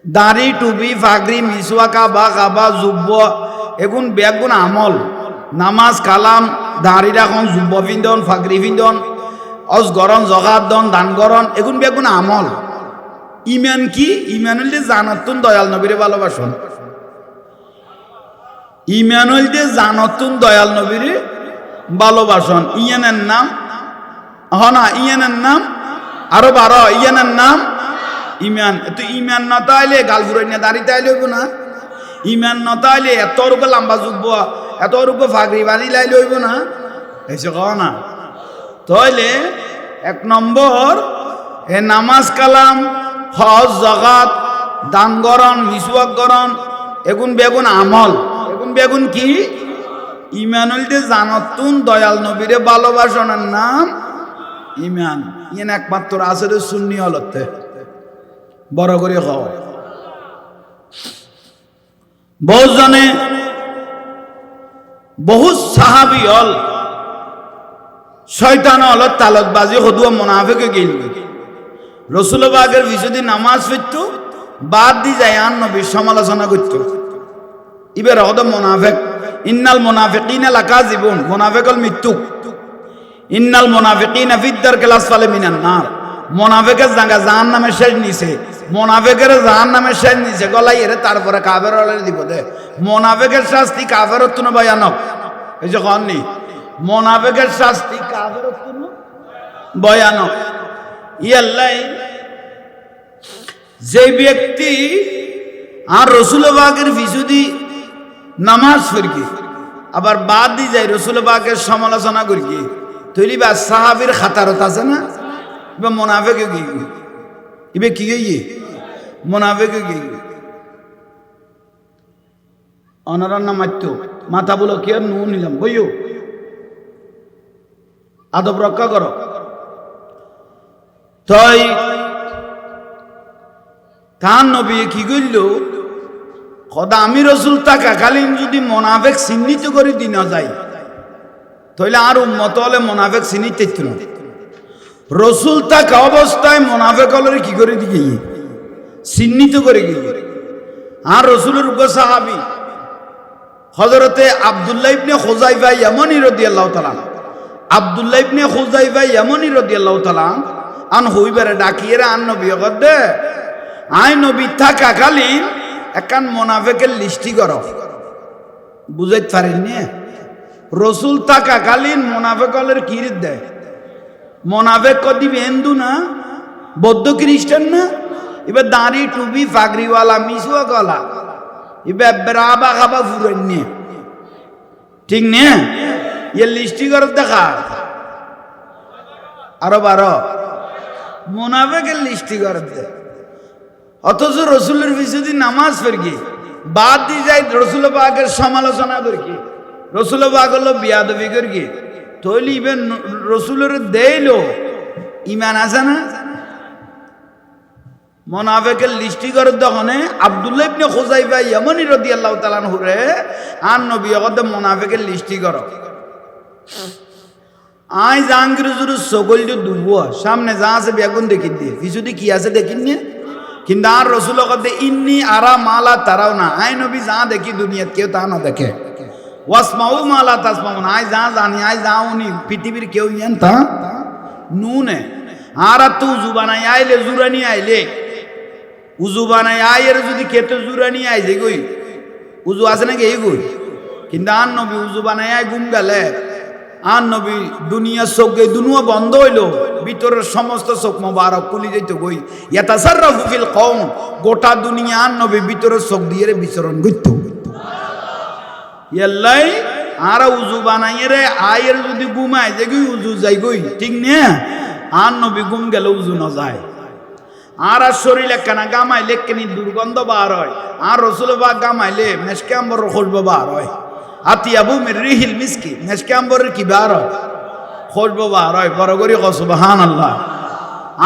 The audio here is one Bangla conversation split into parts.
দাড়ি টুপি ফাগরি মিসওয়া কাবা কাবা জুব্ব এগুন বেগুন আমল নামাজ কালাম দাড়ি রাখন জুব্ব পিন্ধন ফাগরি পিন্ধন অজ গরণ জগাত দন দান গরণ এগুন বেগুন আমল। ইমান কি? ইমান হইলে জানতুন দয়াল নবীরে ভালোবাসন। ইমান হইলে জানতুন দয়াল নবীরে ভালোবাসন। ইয়ানের নাম হনা, ইয়ানের নাম আরো 12, ইয়ানের নাম ইমান। তো ইমান না তাইলে গালফুরাই না দাঁড়িয়ে তাইলে হইব না। ইমান না তাইলে এত রূপে লম্বা যুব্ব এত রূপে ফাগরি বাড়ি লাইলে হইব না। এসে কহ না তাইলে 1 নম্বর এ নামাজ কালাম হজ জাকাত দান গরণ মিসওয়াক গরণ এগুন বেগুন আমল। এগুন বেগুন কি? ইমান হইতে জানতুন দয়াল নবীরে ভালোবাসনের নাম ইমান। ইন একমাত্র আসরে সুন্নি হলতে বড় করে খাও। বহু জনে বহু সাহাবি হল শয়তান হল তালতবাজি হদুয়া মুনাফিকে গেল। রসুল বাগের বিশুদ্ধি নামাজ পড়তো বাদ দি যায় আর নবীর সমালোচনা করত। ইবের হদ মুনাফিক। ইন্নাল মুনাফিকিনা লাকাযিবুন, মুনাফিক হল মৃত্যুক। ইন্নাল মুনাফিকিনা ফিদ-দারকিল আসফালি মিনান নার, মুনাফিকের জায়গা জাহান্নামের শেষ নিচে। মুনাফিকের জাহান্নামের শেষ নিচে গলাই এরে তারপরে কাফের হলে দিব দে। মুনাফিকের শাস্তি কাফেরত তুনো ভয়ানক। এই যে কননি মুনাফিকের শাস্তি কাফেরত তুনো ভয়ানক। ইয়াল্লাই যে ব্যক্তি আর রসুল বাগের বিশুদ্ধি নামাজ পড়ি আবার বাদ দি যায় রসুল বাগের সমালোচনা করি তৈরি বা সাহাবির খাতারত আছে না। এবার মুনাফিকে কি ইবে কি গিয়ে মুনাফিকে কি অনারার নাম মাত্য মাথা বলো কি আর নু নিলাম বইও আদব রক্ষা করো। তাই তার নবী কি করল খোদা আমি রসুল থাকাকালীন যদি মুনাফিক চিহ্নিত করে দিন যায় তাহলে আর উম্মত হলে মুনাফিক চিহ্নিত না। রসুল থাকা অবস্থায় মুনাফিক হলে কি করে দিয়ে চিহ্নিত করে গিয়ে। আর রসুলের উপর সাহাবী হযরতে আব্দুল্লাহ ইবনে খুযাইফা ইয়ামানী রাদিয়াল্লাহু তাআলা, আব্দুল্লাহ ইবনে খুযাইফা ইয়ামানী রাদিয়াল্লাহু তাআলা আন হইবারে ডাকিয়েরা আন নবী গদে আই নবী থাকাকালীন একান মুনাফিকের লিস্টি করো। বুঝাইতে পারেননি রসুল থাকাকালীন মুনাফিক হলের কিরিত দেয়। মুনাফিক কদিবে হিন্দু না বৌদ্ধ খ্রিস্টান না, এবার দাঁড়ি টুপি ফাগরিওয়ালা মিসুয়া গলা এবার বেড়াবা খাবা ফুরেন নিয়ে ঠিক নে ইয়ে লিস্টি করে দেখা আরো 12 মুনাফিকের লিস্টি করে দে। অথচ রসুলের বিশুদ্ধি নামাজ পড়ি বাদ দি যায় রসুল পাকের সমালোচনা করি রসুল পাক হলো বিয়াদবি করি তৈলি ইবেন রসুলের দেইলো ইমান আছে না। মুনাফিকের লিস্টি করে দখনে আব্দুল্লাহ ইবনে খুযাইফা ইয়ামানী রাদিয়াল্লাহু তাআলা আনহুরে আর নবী কত মুনাফিকের লিস্টি করো। আই জাহাঙ্গীর হুজুরের সকল যে দুবো সামনে যা আছে বেগুন দেখি দিয়ে বিশুদ্ধি কি আছে দেখিন নি। কিন্তু আর রসুল কতে ইন্নি আরা মালা তারাও না, আই নবী যা দেখি দুনিয়াত কেউ তা না দেখে। ওয়াসমাউ মালা তাসমাউন, আই যা জানি আই যা উনি পৃথিবীর কেউ ইয়ান তা নুনে। আর তো উজু বানাই আইলে জুরানি আইলে উজু বানাই আয়ের যদি খেতে জুরানি আইছে গই উজু আছে নাকি এই গই। কিন্তু আর নবী উজু বানাই আই গুম গেলে আর নবী দুনিয়ার চোখ গে দুনুয়া বন্ধ হইলো ভিতরের সমস্ত চোখ মোবারক খুলি যাইত গই ইয়াতাসাররাফু ফিল কওম, গোটা দুনিয়া আর নবী ভিতরের চোখ দিয়ে বিচরণ করত। ইয়াল্লাই আর উজু বানাই রে আয়ের যদি ঘুমায় যে গই উজু যাই গই ঠিক নে। আর নবী ঘুম গেলে উজু না যায়। আর শরীর একখানা গামাইলে কেনি দুর্গন্ধ বার হয়। আর রসুল পাক গামাইলে মেশকে আম্বর খুশবু বার হয়। আতিয়াবু মির রিহিল মিসকি, মেশকে আম্বরের কি বার হয় খুশবু বার হয়। বড় করে কও সুবহানাল্লাহ।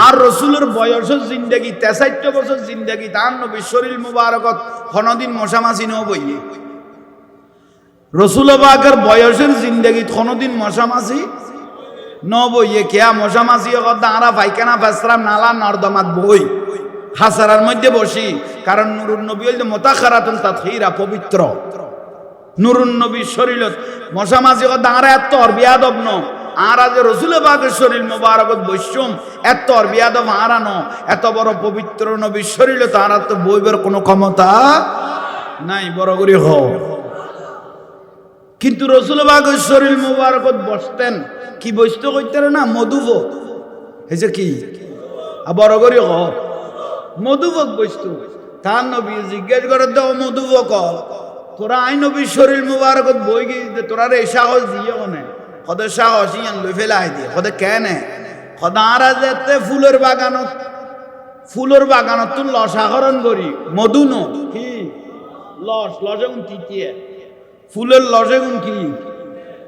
আর রসুলের বয়সের জিন্দেগি 63 বছর জিন্দেগি তার নবী শরীর মুবারকত কোনদিন মশা মাছি ন বইয়ে। রসুল পাকের বয়সের জিন্দেগি কোনদিন মশা মাছি ন বইয়ে। কেয়া মশা মাছি কথা আরা পায়খানা পেছরাম নালা নর্দমাত বই হাসারার মধ্যে বসি, কারণ নুরুন নবী হইল মোতাখারাতুন তাতহিরা, পবিত্র। নুরুন নবীর শরীরত মশা মাছি দাঁড়া এত আর বিয়াদব ন, আর আজ রসুল পাকের শরীর মোবারকত বৈশ্যম এত আর বিয়াদব আরানো, এত বড় পবিত্র নবীর শরীর তার তো বইবের কোনো ক্ষমতা নাই, বড় করে হও। কিন্তু রসুল পাকের শরীর মোবারকত বসতেন, কি বসতে কইতেন না, মধুভোগ হয়েছে কি, বড় করে হ মধুভোগ বসতো। তার নবী জিজ্ঞেস করে দাও মধুভোগ তোরা আই নবীর শরীর মুবারকত বই গিয়ে তোরা রে সাহস দিয়ে কোনে, কত সাহস ইয়ান লই ফেলাই দিয়ে, কত কেনে কত আরা যেতে ফুলের বাগানত তুই লসাহরণ করি মধু ন কি লসে গুণ তিতিয়ে, ফুলের লসে গুণ কি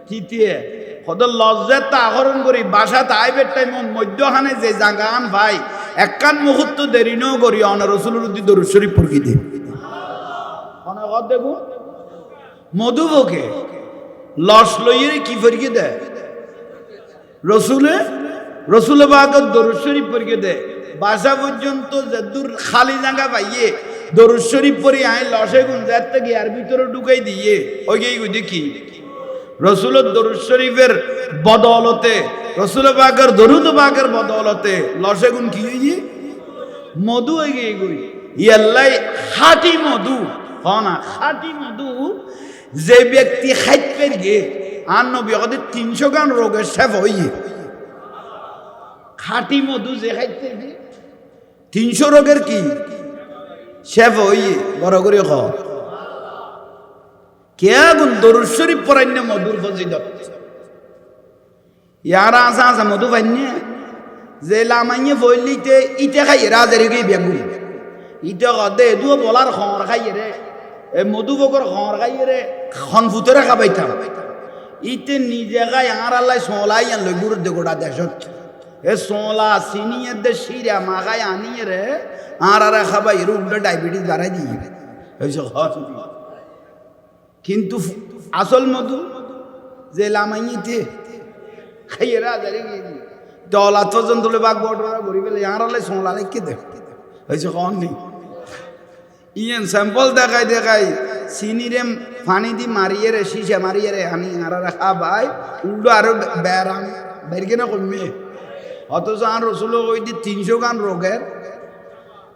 তিতিয়ে, কত লজ্জার তা আহরণ করি বাসা তাইবের টাইম মধ্যখানে যে জাগান ভাই একখান মুহূর্ত দেরি ন করি অন রসুলের উদ্দি দরুদ শরীফ পড়কি দে দেখুন মধুবকে লস লইয়ে কি পড়কি দেয় রসুলে বাগত দরুদ শরীফ পড়কি দেয়। বাসা পর্যন্ত যে দূর খালি জায়গা পাইয়ে দরুদ শরীফ পড়ি আই লসে গুণ যাতে গিয়ে আর ভিতরে ঢুকাই দিয়ে ওই দেখি রসুলের দরুদ শরীফের বদৌলতে, রসুল পাকের দরুদ পাকের বদৌলতে লসে গুণ কি হয়ে মধু হয়ে গিয়ে গই ইয়াল্লাই খাঁটি মধু না, খাঁটি মধু যে ব্যক্তি খাইতে গিয়ে আর নবী 300 গান রোগের শেফ হইয়ে, খাঁটি মধু যে খাইতে গিয়ে 300 রোগের কি শেফ হইয়ে, বড় করে খ কে গুণ দরুদ শরীফ পড়াইন্য মধুর ফজিলত ইয়ারা আসা মধু পাইনে যে লামাইয়ে বললিতে ইতে খাই রাজের গিয়ে বেগুন ইতে কদে দুও বলার খর খাইয়ে রে এ মধু বকর খর খাইয়ে রে খন ফুতরে খাবাইতাম ইতে নিজে খাই আর আল্লাহ সোলাই আনলো গুরুর দে গোটা দেশত এ সোলা সিনিয়ের দে শিরা মাখাই আনিয়ে রে আর খাবাই এর উল্টো ডায়াবেটিস বাড়াই দিয়ে কিন্তু আসল মধু যে লামাইতে খাইয়ে রাজারে গিয়ে দলা পর্যন্ত বাঘ বটরা ঘুরি পেলে আর আল্লাহ সোলা রেখে দে হয়েছে কন নেই ইয়েন স্যাম্পল দেখাই চিনিরে পানি দি মারিয়ে রে শিশে মারিয়ে রে আনি আর খাবাই উল্টো আরো ব্যারাম বেরকে না কমে, অথচ আর রসুল ওই দি 300 গান রোগের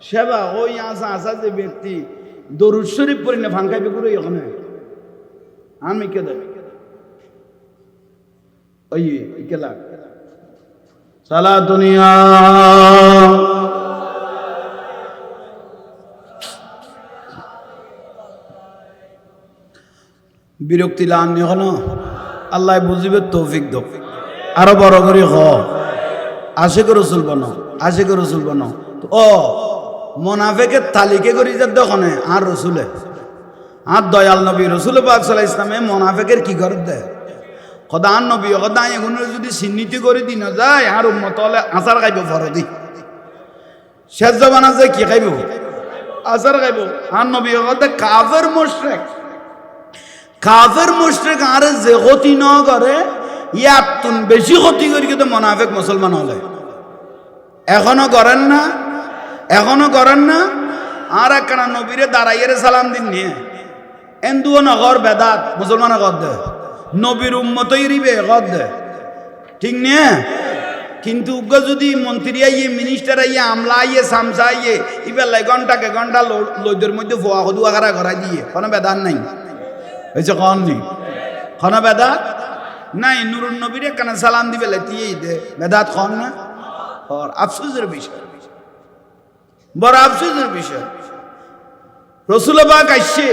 সেবা ওই আসা যে ব্যক্তি দরুদ শরীফ পড়ি না ভাঙ খাইবে করে ওখানে আমি কে দেবে ওই কেলা সালা দুনিয়া বিরক্তি লান এখন আল্লাহ বুঝিবে তৌফিক দো আরো বড় করে হ আশিক রসুল বানো, আশিক রসুল বানো। ও মোনাফেকের তালিকে করি যে দোকানে আর রসুলে আর দয়াল নবী রসুল পাক সাল্লাল্লাহু আলাইহি ওয়াসাল্লামে মোনাফেকের কি করে দেয় খোদা নবী খোদা এগুলো যদি চিহ্নিত করে দিন যায় আর উম্মত হলে আচার খাইব ফরদি শেষ জবান আছে কি খাইব আচার খাইব। আর নবী খোদা কাফের মুশরিক আর যে ক্ষতি ন করে ইয়াতুন বেশি ক্ষতি করি কিন্তু মোনাফেক মুসলমান হলে এখনো করেন না আর একখানা নবীরে দাঁড়াইয়ে সালাম দিন নিয়ে এন্দুও নগর বেদাত মুসলমানে কর দে নবীর উম্মতই রিবে কর দে ঠিক নিয়ে, কিন্তু যদি মন্ত্রী আইয়ে মিনিস্টার আইয়ে আমলা আইয়ে সামসা আইয়ে ইবেলাই ঘন্টা লোদের মধ্যে ফোয়া খুদুয়া খারা করাই দিয়ে কোনো বেদাত নাই হয়েছে কন নি কোনো বেদাত নাই। নুরুন নবীরে কেন সালাম দিবে লেতিয়েই দে বেদাত খন না আর আফসোসের বিষয়, বড় আফসোসের বিষয়। রসুল পাক আসছে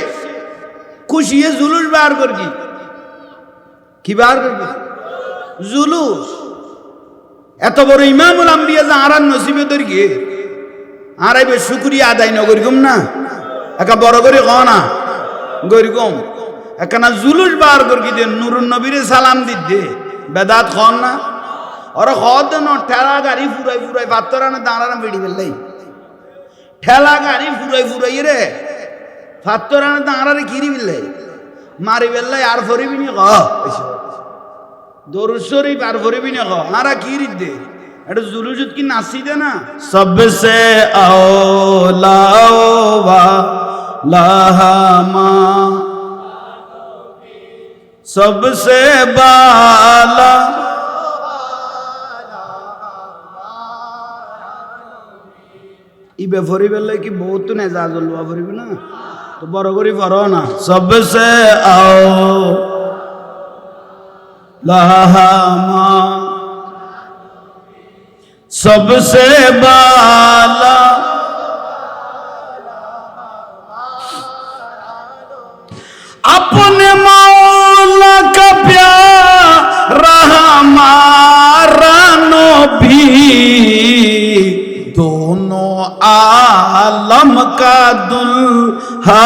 খুশিয়ে জুলুস বার করবি কি বার করবি জুলুস, এত বড় ইমামুল আম্বিয়া যা আর নসিবে তোর গিয়ে আর আইবে শুকরিয়া আদায় নগরিকম না একা বড় করে ক না গরিকম একখানা জুলুস বার করবি দে নুরুন নবীরে সালাম দিতে বেদাত খন না ওরা খদ ন ঠেলা গাড়ি ফুরাই পাত্তরানে দাঁড়ানো বেড়ি ফেললেই ঠেলা গাড়ি ফুরাই রে পাত্তরানে দাঁড়ারে কিরি ফেললে মারি ফেললাই আর ফরিবি নি ক দরুদ শরীফ আর ফরিবি নি ক আরা কিরি দে এটা জুলুজুত কি নাচি দে না সবসে আওলা লাহামা সবসে বালা ইবে ফরিবেলে কি বহুত নে যা জলুয়া ফরিবে না তো বড় করে ফরো না সবসে আও লাহামা सबसे बाला अपने मौला का प्यारा हमारा नबी दोनों आलम का दुल्हा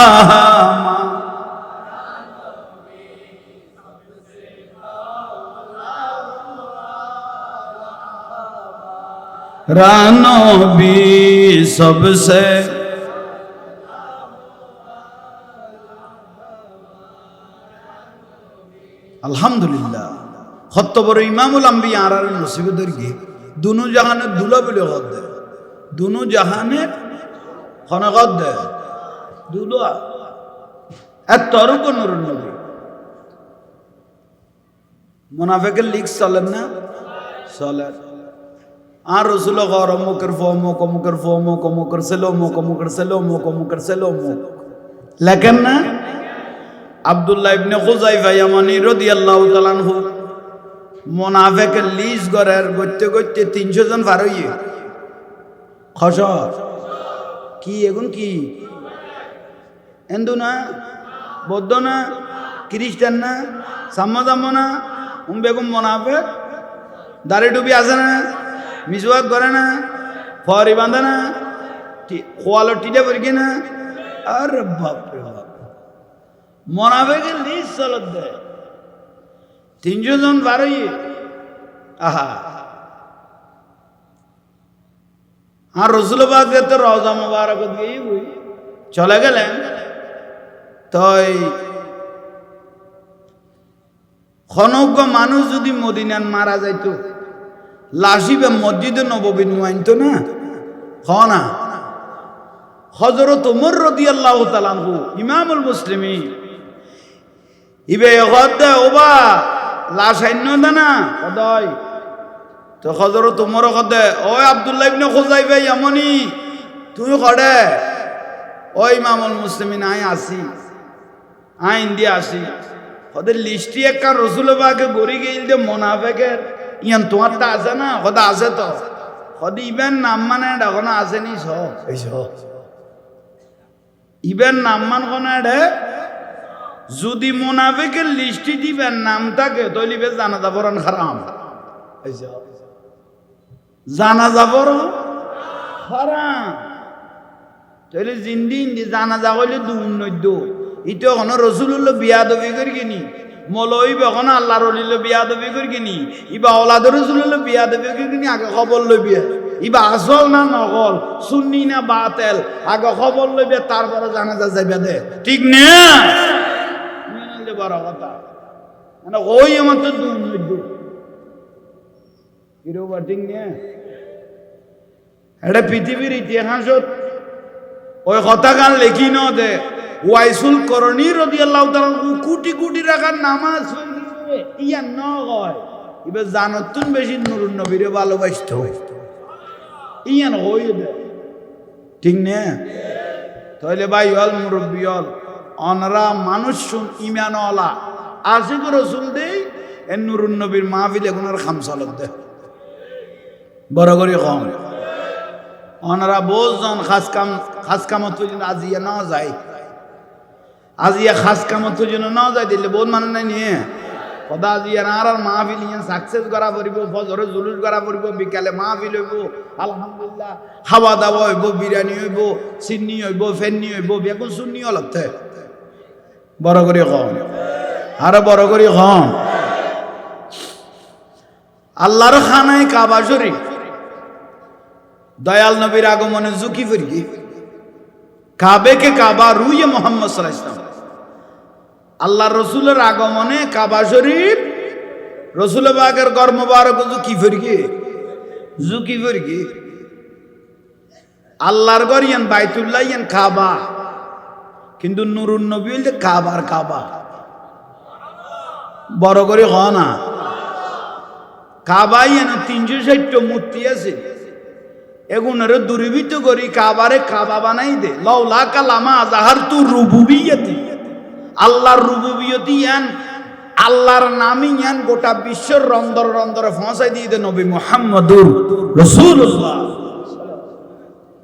रानो भी सबसे अल्हम्दुलिल्लाह खत्तबर इमामुल अंबिया आरार नसीब दरगी दोनों जहाने दुला बिले गद दे दोनों जहाने खाना गद दे दुला एतरो को नूर नबी मुनाफिक लीक चलन ना चलन আর রসুল গর মুকের ফমুক মুকের ফমুক মুকের সেলোমুক মুকের সেলোমুক মুকের সেলোমুক লেখেন না আব্দুল্লাহ ইবনে খুজাইফা ইয়ামানি রাদিয়াল্লাহু তাআলা আনহু মুনাফিকের লিস্ট গরের গইতে গইতে 300 জন পার হইয়ে খসর কি এখন কি হিন্দু না বৌদ্ধ না খ্রিস্টান না সাম্মাদাম না বেগম মুনাফিক দাড়ি টুপি আছে না মিসওয়াক করে না ফরি বাঁধে না খোয়ালো টিটে পড়ি না আর বাপরে বাপ মুনাফিকের লিস্ট চলত দেয় 300 জন বারোই আহা আর রসুল পাক তো রওজা মুবারকত গিয়ে বই চলে গেলেন তাই খনজ্ঞ মানুষ যদি মদিনান মারা যাইতো লাশিবে মসজিদে নববী নুয়াইতো না না হযরত ওমর রাদিয়াল্লাহু তাআলা আনহু ইমামুল মুসলিমিন ইবে হদে ওবা লাশ আইনো না কদয় তো হযরত ওমর কদে ওই আব্দুল্লাহ ইবনে খুজাইফা ইয়ামানি তুই কড়ে ওই ইমামুল মুসলিমিন আই আসি আই ইন্ডিয়া আসি ওদের লিস্টি একটা রাসূল পাকে গড়ি গেল যে মুনাফিকের ইয়ান তোমারটা আছে না খোদা আছে তো খোদি ইবেন নাম মানে এখন আসেনি সব এই সব ইবেন নাম মান কোন যদি মুনাফিকের লিস্টি দিবেন নাম থাকে তলিবে জানাজা পড়ান হারাম এই সব জানাজা পড়ো হারাম তাহলে জিন্দি ইন্দি জানাজা হইলে দুর্নৈদ্য ইটো এখন রসুল্লাহ বিয়া দবি করি কিনি মলই বেখন আল্লাহর অলিলে বিয়া দেবে করি কিনি ইবা ওলাদের রসুলের বিয়া দেবে করি কিনি আগে খবর লইবে ইবা আসল না নকল সুন্নি না বাতেল আগে খবর লইবে তারপরে জানাজা যাইবে দে ঠিক না মেনে বড় কথা মানে ওই আমার তো দুর্নীতি কিরবা ঠিক না এটা পৃথিবীর ইতিহাসত ওই কথা গান লেখি ন দে ওয়াইসুল করণী রাদিয়াল্লাহু তাআলা কোটি কোটি টাকার নামাজ হইছে ইয়া ন হয় ইবে জানতুন বেশি নূরুন নবীরে ভালোবাসত ইয়া ন হই দে ঠিক না তাহলে ভাই হল মুরব্বি হল অনরা মানুষ শুন ঈমানওয়ালা আশিক রাসূল দেই এ নূরুন নবীর মাহফিলে গুনার খামসালত দে বড় করে কম অনরা বোঝন খাস কামত আজিয়া না যায় আজিয়া খাস কামত জন্য না যায় দিলে বহুত মানুষ নাই নিয়ে কদা আজিয়া আর মাহফিল ইয়ান সাকসেস করা পড়িব ফজরে জুলুস করা পড়িব বিকালে মাহফিল হইব আলহামদুলিল্লাহ খাওয়া দাওয়া হইব বিরিয়ানি হইব সিন্নি হইব ফেন্নি হইব বেগুন সুন্নি অলতে বড় করে কম আরো বড় করে কম আল্লাহর খানায় কাবা শরীফ দয়াল নবীর আগমনে জুকি ফিরকি কাবে কে কাবা রুয়ে মোহাম্মদ সাল্লাল্লাহু আলাইহি ওয়াসাল্লাম আল্লাহ রসুলের আগমনে কাবা শরীফ রসুল পাকের ঘর মোবারক জুকি ফিরকি জুকি ফরকি আল্লাহর ঘর ইয়ান বাইতুল্লাহ ইয়ান কাবা, কিন্তু নুরুন নবী হইলে কাবার কাবা। বড় করে হ না, কাবা ইয়ান 360 মূর্তি আছে, এগুনারে দূরীভূত করি কাবারে কাবা বানাই দে। লাউলা কালামা জাহার তু রুবুবিয়তি, আল্লাহর রুবুবিয়তি ইয়ান আল্লাহর নামই ইয়ান গোটা বিশ্বের রন্দর রন্দরে পৌঁছাই দিয়ে দে নবী মুহাম্মদুর রাসূলুল্লাহ।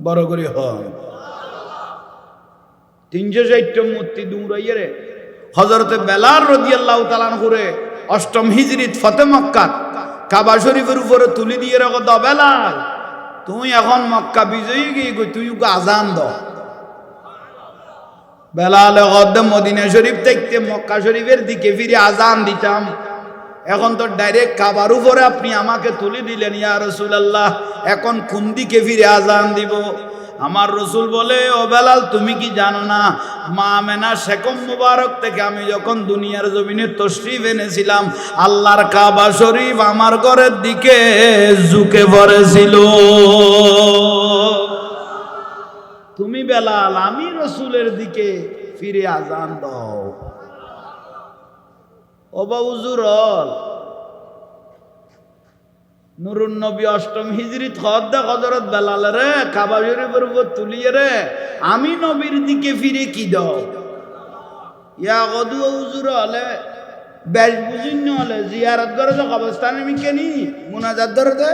বড় করে হয় 360 মূর্তি দৌড়াইয়ে রে হযরতে বেলাল রাদিয়াল্লাহু তাআলা আনহুরে 8ম হিজরিত ফতে মক্কা কাবা শরীফের উপরে তুলি দিয়ে রাখো, দ বেলাল তুই এখন মক্কা বিজয়ী গিয়ে তুই আজান দ। বেলাল গদ্দে মদিনা শরীফ থেকে মক্কা শরীফের দিকে ফিরে আজান দিতাম, এখন তো ডাইরেক্ট কাবার উপরে আপনি আমাকে তুলে দিলেন ইয়া রাসূলুল্লাহ, এখন কোন দিকে ফিরে আজান দিব? আমার রসুল বলে, ও বেলাল তুমি কি জানো না, মা আমেনা শেকম মুবারক থেকে আমি যখন দুনিয়ার জমিনে তশরিফ এনেছিলাম, আল্লাহর কাবা শরীফ আমার ঘরের দিকে ঝুঁকে পড়েছিল। তুমি বেলাল আমি রসুলের দিকে ফিরে আজান দাও। ও বাবুজুর নুরুন নবী 8ম হিজরিত খদ্দে হযরত বেলাল রে কাবা শরীফের উপর তুলিয়ে রে আমি নবীর দিকে ফিরে কি দাও? ইয়া গদু হুজুর হলে বেশ বুঝিন হলে জিয়ারত করে তো কবরস্থানে মিকে নি মুনাজাত ধরে দে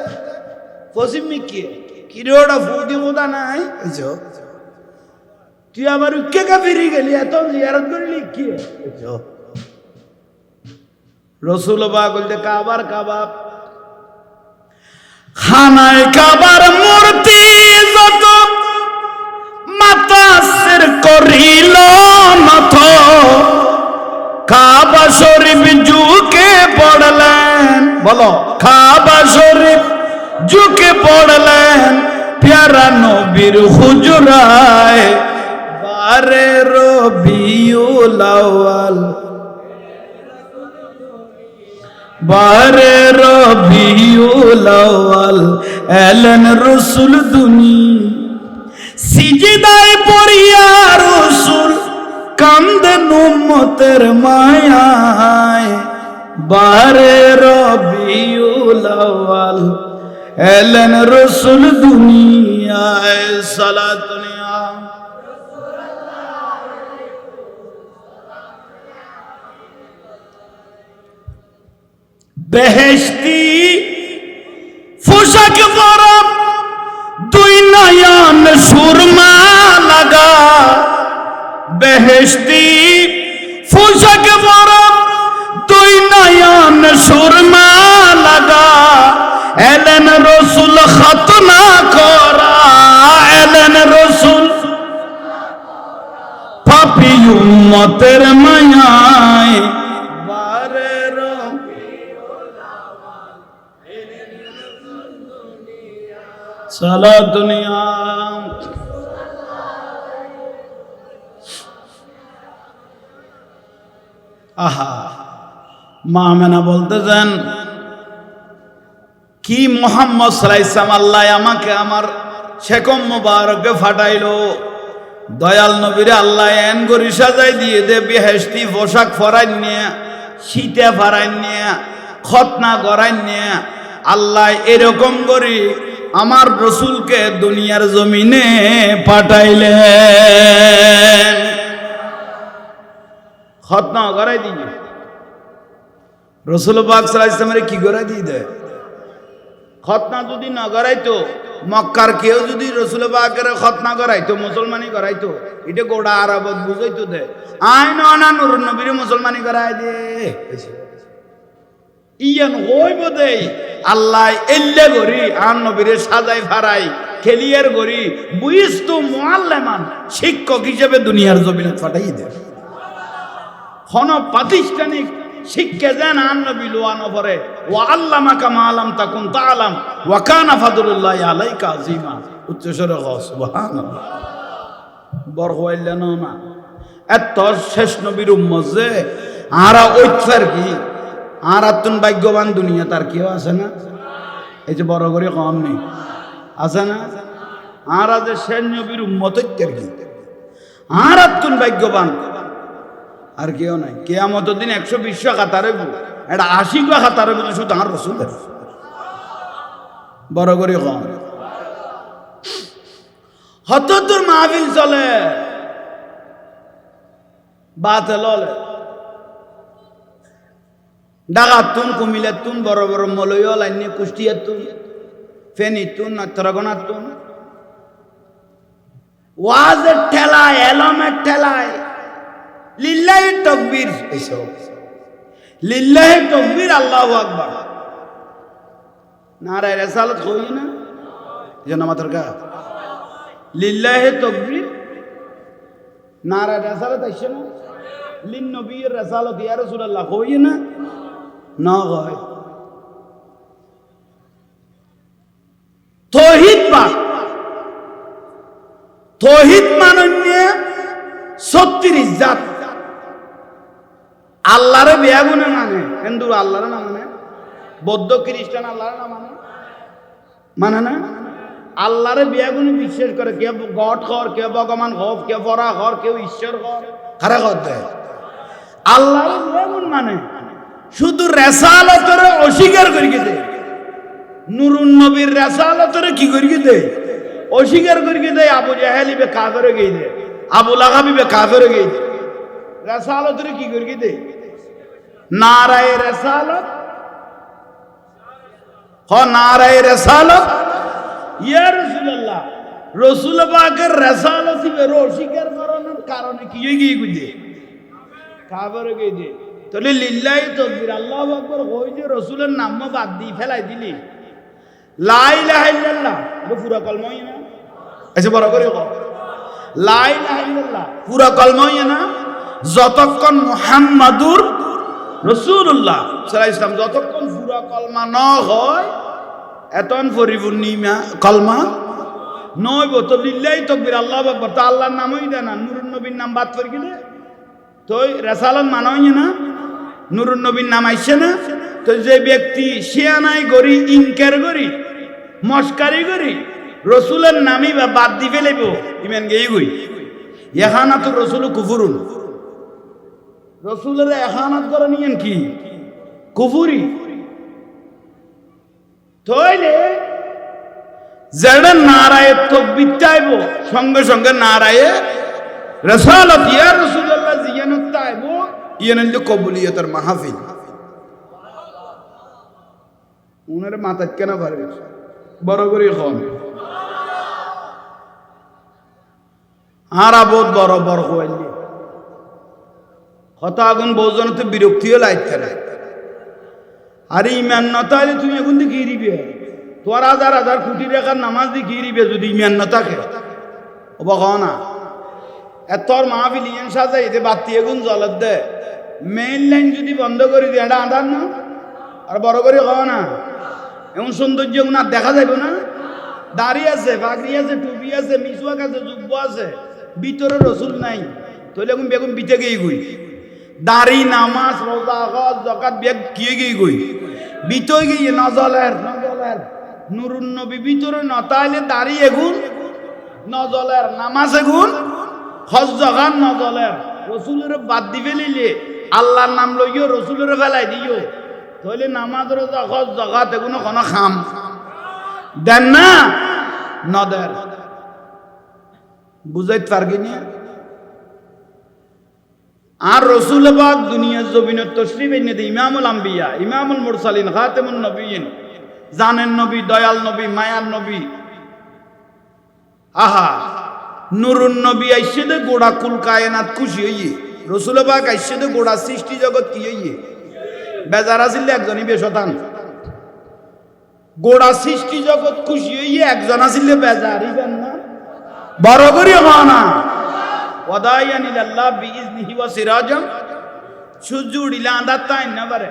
পশ্চিম মিকে কি রে ওটা ফুদি কোদা নাই এসো তুই আবার উকে কা ফিরে গেলি এত জিয়ারত করলি কি এসো রসুল পাক বলতে কাবার কাবা খানায় কাবার মূর্তি যত মাতাসের করিল নত, কাবা শরীফ ঝুঁকে পড়লেন, বলো কাবা শরীফ ঝুঁকে পড়লেন প্যারা নবীর হুজরায় বারে রবিউল আউয়াল, বারে রবিউল আউয়াল এলেন রসুল দুনি, সিজদায় পড়িয়া রসুল কান্দেন উম্মতের মায়ায়, বারে রবিউল আউয়াল এলেন রসুল দুনিয়ায়। সালাতুনিয়া বেহেশতি পোশাক পরা দুই নয়ন সুরমা লাগা, বেহেশতি পোশাক পরা দুই নয়ন সুরমা লাগা, এলেন রসুল খতনা করা, এলেন রসুল পাপী উম্মতের মায়ায়, সালা দুনিয়া। আহা মা আমেনা বলতেছেন কি মুহাম্মদ সাল্লাল্লাহু আলাইহি ওয়াসাল্লাম আল্লাহ আমাকে আমার শেকম মুবারকে ফাটাইলো, দয়াল নবীরে আল্লাহ এন গরি সাজাই দিয়ে দে, বেহেশতি পোশাক ফরাই নিয়ে শীতে ফরাই নিয়ে খতনা করাই নিয়ে আল্লাহ এরকম করি আমার রসুলকে দুনিয়ার জমিনে পাঠাইলেন। খতনা করাই দিই রসুল পাক সাল্লাল্লাহু আলাইহি ওয়াসাল্লামের কি করাই দিয়ে দেয়? খতনা যদি না করাইতো, মক্কার কেউ যদি রসুল পাকের খতনা করাইতো, মুসলমানি করাইতো, এটা গোটা আরবত বুঝাইতো দে আই না নূর নবীর মুসলমানি করাই দে ইয়ান হইব দে আল্লাহ এল্লে গরি আর নবীরে সাজাই ফারাই খেলিয়ার গরি বুইস্তু মুআল্লিমান শিক্ষক হিসেবে দুনিয়ার জমিনে পাঠাই দে। কোন প্রাতিষ্ঠানিক শিক্ষা দেন আর নবী লোয়ানো পরে ওয়া আল্লামাকা মা লাম তাকুন তাআলাম ওয়া কানা ফাদলুল্লাহি আলাইকা আযীমা। উচ্চস্বরে সুবহানাল্লাহ। বড় হইল না এত শেষ নবীর উম্মত যে আরা ঐচ্ছার কি আর আতুন ভাগ্যবান দুনিয়া তার কেউ আছে না? এই যে বড় করে কম নেই আছে না আর আজ শেষ নবীর উম্মতের কি আর আত্মন ভাগ্যবান আর কেউ নাই কিয়ামতের দিন 120 কাতারে এটা 80 কাতারে শুধু আর রসুলের বড় করে কম হত তোর মাহফিল চলে বাতিল হলে ডাকাতুন কুমিল্লাতুন বড় বড় মলয় লাইন কুষ্টিয়াতুন ফেনীতুন নেত্রকোনাতুন ওয়াজের ঠেলায় এলমের ঠেলায় লিল্লাহি তাকবীর এসব লিল্লাহি তাকবীর আল্লাহু আকবার নারে রিসালাত কই না যেন আমাদের কা লিল্লাহি তাকবীর নারে রিসালাত আইছে না লিন নবীর রিসালাত ইয়া রাসূলুল্লাহ কই না না হয় তৌহিদ বা তৌহিদ মানন্য 36 জাত আল্লাহরে বেয়াগুনে মানে হিন্দু আল্লাহরে না মানে বৌদ্ধ খ্রিস্টান আল্লাহরে না মানে না আল্লাহরে বেয়াগুনে বিশ্বাস করে কেউ গড কর কেউ ভগবান হব কেউ পরা কর কেউ ঈশ্বর কর কারে কর দেয় আল্লাহরে বেয়াগুন মানে শুধু রেসালতের অস্বীকার করিয়ে দেয় নুরুন নবীর রেসালতের কি করিয়ে দেয় অস্বীকার করিয়ে দেয় আবু জাহেল ইবে কাফের হয়ে দেয় আবু লাহাব ইবে কাফের হয়ে দেয় রেসালতের কি করিয়ে দেয় নারায়ে রেসালত হ নারায়ে রেসালত ইয়া রাসূলুল্লাহ রাসূল পাকের রেসালত ইবে অস্বীকার করার কারণে কি হয়ে গিয়ে কাফের হয়ে দেয় তাহলে লিল্লাহি তাকবীর আল্লাহু আকবার কই যে রাসূলের নাম বাদ দি ফেলাই দিলি লা ইলাহা ইল্লাল্লাহ পুরা কলমাই না আচ্ছা বড় করে কও লা ইলাহা ইল্লাল্লাহ পুরা কলমাই না যতক্ষণ মুহাম্মাদুর রাসূলুল্লাহ সাল্লাল্লাহু আলাইহি ওয়াসাল্লাম যতক্ষণ পুরা কলমা ন হয় এতন পরিপূর্ণিমা কলমা নয় তো লিল্লাহি তাকবীর আল্লাহু আকবার তো আল্লাহর নামই দেয় না নূরুন নবীর নাম বাদ করে গেলে তো রেসালাত মানই না নুরুন নবীর নাম আইছে না তো যে ব্যক্তি শিয়ানাই গরি ইনকার গরি মস্কারি গরি রসুলের নামই বা বাদ দি ফেলেব ইমান গেই গই ইহানাত রসুল কুফুরুন রসুলের ইহানাত করে নিয়েন কি কুফুরি তাইলে যারা নারায়ে তাকবীর চাইব সঙ্গে সঙ্গে নারায়ে রিসালাত ইয়া রাসূলুল্লাহ জিয়ানত চাইব ইয়ানন্দ কবুলিয়তের মাহফিল উনার মাথা কেন পারবে বড় করে খন আরা বহুত বড় বড় হইলি হতা আগুন বহুজন তো বিরক্তিও লাইতে না আরে ইমান না তাহলে তুমি এখন দিয়ে কি দিবে তোর হাজার হাজার কোটি টাকার নামাজ দিয়ে কি দিবে যদি ইমান না থাকে ও বাবা না এতর মাহফিল ইয়ান সাজাই এতে বাতি এগুন জ্বলত দে মেইন লাইন যদি বন্ধ করে দিয়ে এটা আধার না আর বড় করে খাওয়া না এমন সৌন্দর্য উনার দেখা যাবে না দাড়ি আছে পাগড়ি আছে টুপি আছে মিসওয়াক আছে জুব্ব আছে ভিতরে রসুল নাই তাহলে এখন বেগুন বিতে গিয়ে গই দাড়ি নামাজ রোজা হজ যাকাত বেগ কিয়ে গিয়ে গই ভিতরে গিয়ে নজলের নুরুন নবী ভিতরে না তাইলে দাড়ি এগুন নজলের নামাজ এগুন হজ জাগান নজলের রসুলের বাদ দি ফেলিলে আল্লাহর নাম লইও রসুলের ফেলাই দিও তাহলে নামাজ রোজা হজ জাগাত এগুলো কোনো খাম দেন না নদের বুঝাইতে পারগিনি আর রসুল পাক দুনিয়ার জমিনের তশরিফ এনে দে ইমামুল আম্বিয়া ইমামুল মুরসালিন খাতেমুন নবিয়িন জানের নবী দয়াল নবী মায়ার নবী আহা নুরুন নবী আইসে দে গোড়া কুল কায়নাত খুশি হইয়ে রসুল পাক আইসে দে গোড়া সৃষ্টি জগৎ কি হইয়ে বেজার আসিলে একজনই বেশতান গোড়া সৃষ্টি জগৎ খুশি হইয়ে একজন আসিলে বেজারই বেন না বড় করি হওয়া ওয়াদায়ান ইলাল্লাহ বিইজনিহি ওয়া সিরাজাম সূর্য উড়িলে আন্ধার তাই না পারে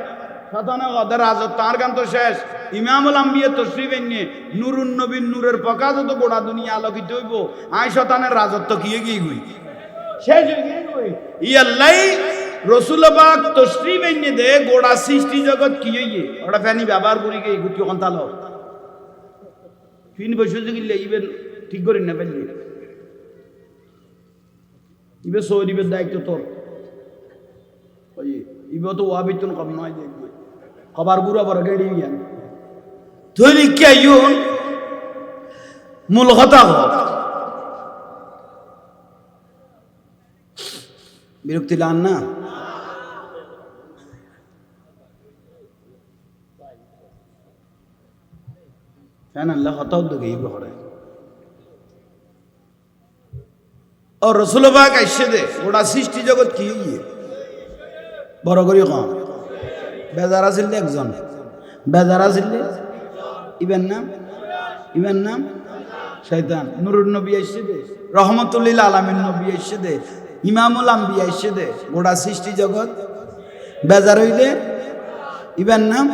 শতানে ওদের রাজত্ব তার গান তো শেষ ইমামুল আম্বিয়া তশরিফ এনে নুরুন নবীর নূরের প্রকাশ তো গোটা দুনিয়া আলোকিত হইব আই শতানের রাজত্ব কিয়ে গিয়ে গই শেষ হয়ে গিয়ে গই ইয়াল্লাই রসুল পাক তশরিফ এনে দে গোটা সৃষ্টি জগৎ কি হইয়ে ওটা ফেনি ব্যবহার করি গিয়ে গুটি কন্তালো ফিন বসে গেলে ইবেন ঠিক করি না পারলি ইবে সৌরিবের দায়িত্ব তোর ওই ইবে তো ওয়াবিতন কম নয় দেখবে খবর গুড়া বড় গেড়ি গিয়ান তুই কে ইউন মূল কথা বিরক্তি লান না ফ্যান আল্লাহ হতাও দেখে এই বহরে ও রসুলবাগ আইসে দে ওটা সৃষ্টি জগৎ কি বড় করি কম বেজার আছিল একজন বেজার আছিল ইবেন নাম শয়তান নুরুন নবী আইসে দে রহমতুল্লিল আলামিন নবী আইসে দে ইমামুল আম্বিয়া আইসে দে গোটা সৃষ্টি জগৎ বেজার হইলে ইবেন নাম